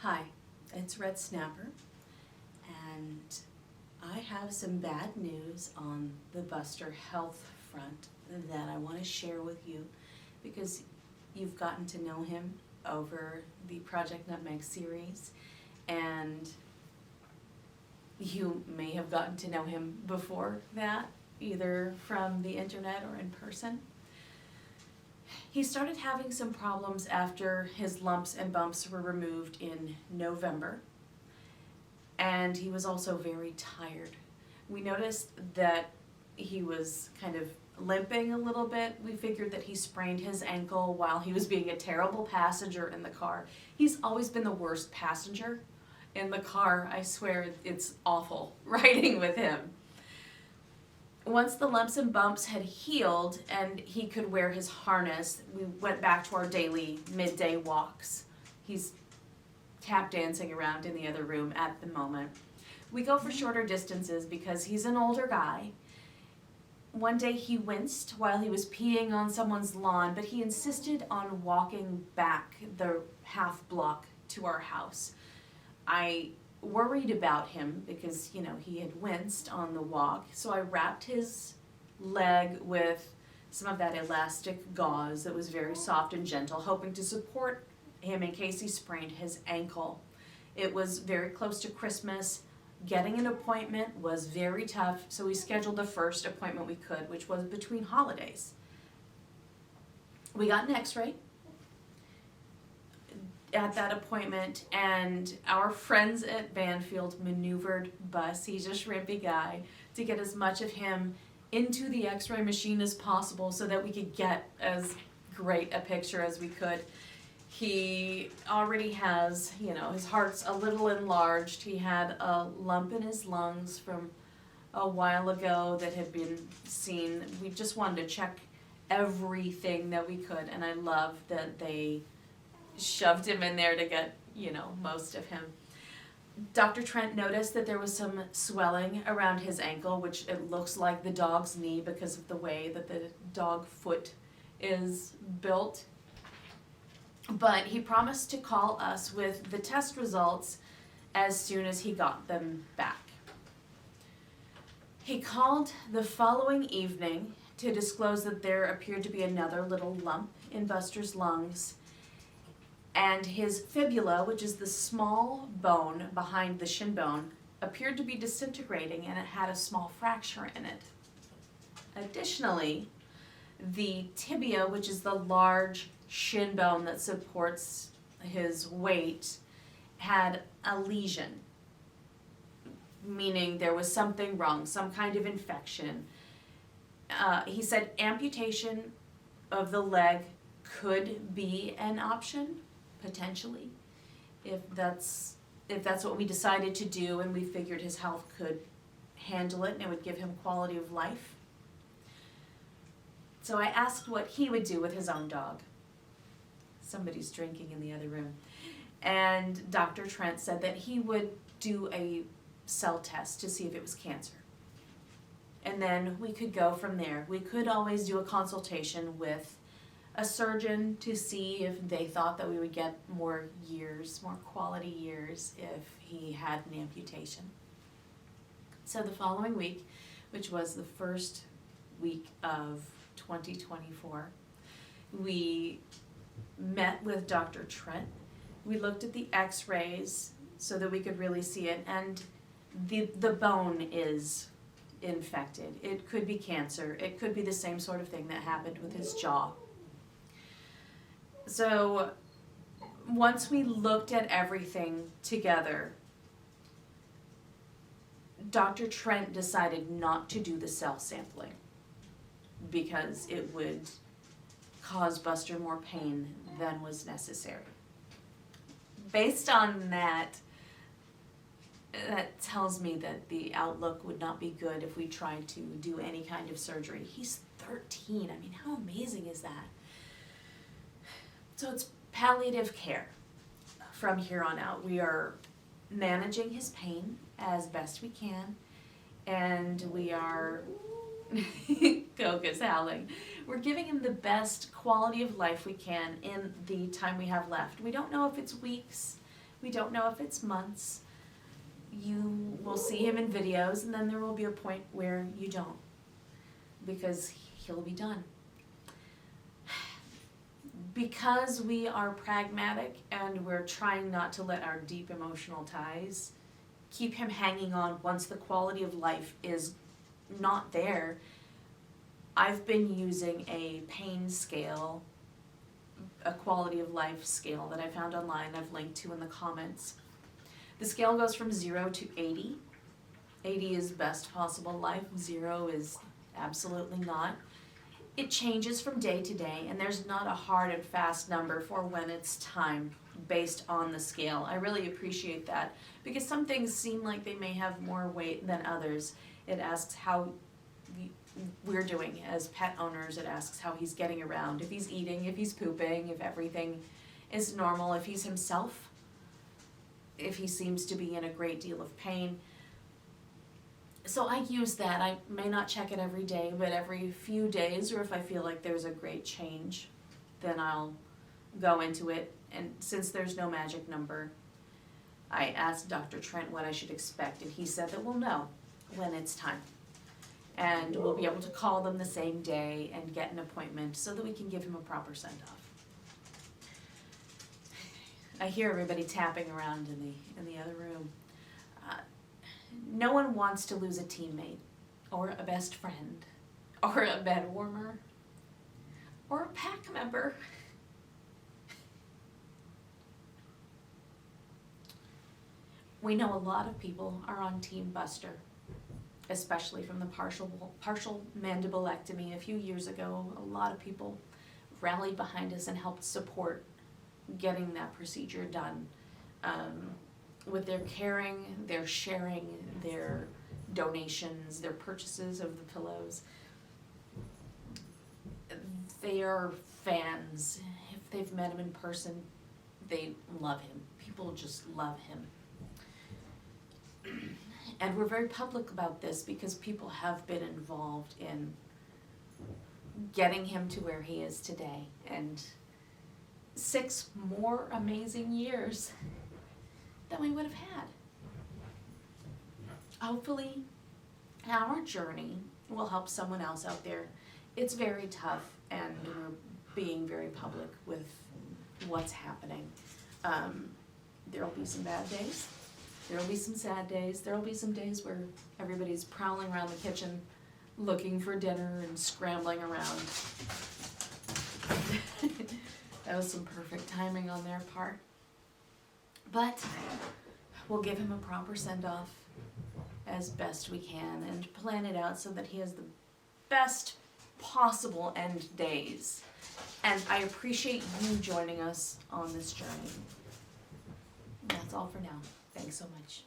Hi, it's Red Snapper, and I have some bad news on the Buster health front that I want to share with you because you've gotten to know him over the Project Nutmeg series, and you may have gotten to know him before that, either from the internet or in person. He started having some problems after his lumps and bumps were removed in November, and he was also very tired. We noticed that he was kind of limping a little bit. We figured that he sprained his ankle while he was being a terrible passenger in the car. He's always been the worst passenger in the car. I swear it's awful riding with him. Once the lumps and bumps had healed and he could wear his harness, we went back to our daily midday walks. He's tap dancing around in the other room at the moment. We go for shorter distances because he's an older guy. One day he winced while he was peeing on someone's lawn, but he insisted on walking back the half block to our house. I worried about him because, he had winced on the walk, so I wrapped his leg with some of that elastic gauze that was very soft and gentle, hoping to support him in case he sprained his ankle. It was very close to Christmas. Getting an appointment was very tough, so we scheduled the first appointment we could, which was between holidays. We got an x-ray at that appointment, and our friends at Banfield maneuvered Bus, he's a shrimpy guy, to get as much of him into the x-ray machine as possible so that we could get as great a picture as we could. He already has, his heart's a little enlarged. He had a lump in his lungs from a while ago that had been seen. We just wanted to check everything that we could, and I love that they shoved him in there to get, most of him. Dr. Trent noticed that there was some swelling around his ankle, which it looks like the dog's knee because of the way that the dog foot is built. But he promised to call us with the test results as soon as he got them back. He called the following evening to disclose that there appeared to be another little lump in Buster's lungs, and his fibula, which is the small bone behind the shin bone, appeared to be disintegrating, and it had a small fracture in it. Additionally, the tibia, which is the large shin bone that supports his weight, had a lesion, meaning there was something wrong, some kind of infection. He said amputation of the leg could be an option, potentially, if that's what we decided to do, and we figured his health could handle it and it would give him quality of life. So I asked what he would do with his own dog. Somebody's drinking in the other room. And Dr. Trent said that he would do a cell test to see if it was cancer. And then we could go from there. We could always do a consultation with a surgeon to see if they thought that we would get more years, more quality years, if he had an amputation. So the following week, which was the first week of 2024, we met with Dr. Trent. We looked at the x-rays so that we could really see it, and the bone is infected. It could be cancer. It could be the same sort of thing that happened with his jaw. So once we looked at everything together, Dr. Trent decided not to do the cell sampling because it would cause Buster more pain than was necessary. Based on that tells me that the outlook would not be good if we tried to do any kind of surgery. He's 13. I mean, how amazing is that? So it's palliative care from here on out. We are managing his pain as best we can, and we are Coca's howling. We're giving him the best quality of life we can in the time we have left. We don't know if it's weeks, We don't know if it's months. You will see him in videos, and then there will be a point where you don't, because he'll be done. Because we are pragmatic and we're trying not to let our deep emotional ties keep him hanging on once the quality of life is not there, I've been using a pain scale, a quality of life scale that I found online, I've linked to in the comments. The scale goes from 0 to 80. 80 is best possible life, 0 is absolutely not. It changes from day to day, and there's not a hard and fast number for when it's time based on the scale. I really appreciate that, because some things seem like they may have more weight than others. It asks how we're doing as pet owners. It asks how he's getting around, if he's eating, if he's pooping, if everything is normal, if he's himself, if he seems to be in a great deal of pain. So I use that. I may not check it every day, but every few days, or if I feel like there's a great change, then I'll go into it. And since there's no magic number, I asked Dr. Trent what I should expect, and he said that we'll know when it's time. And we'll be able to call them the same day and get an appointment so that we can give him a proper send-off. I hear everybody tapping around in the other room. No one wants to lose a teammate, or a best friend, or a bed warmer, or a pack member. We know a lot of people are on Team Buster, especially from the partial mandibulectomy a few years ago. A lot of people rallied behind us and helped support getting that procedure done. With their caring, their sharing, their donations, their purchases of the pillows. They are fans. If they've met him in person, they love him. People just love him. And we're very public about this because people have been involved in getting him to where he is today. And 6 more amazing years than we would have had. Hopefully, our journey will help someone else out there. It's very tough, and we're being very public with what's happening. There'll be some bad days. There'll be some sad days. There'll be some days where everybody's prowling around the kitchen looking for dinner and scrambling around. That was some perfect timing on their part. But we'll give him a proper send-off as best we can and plan it out so that he has the best possible end days. And I appreciate you joining us on this journey. That's all for now. Thanks so much.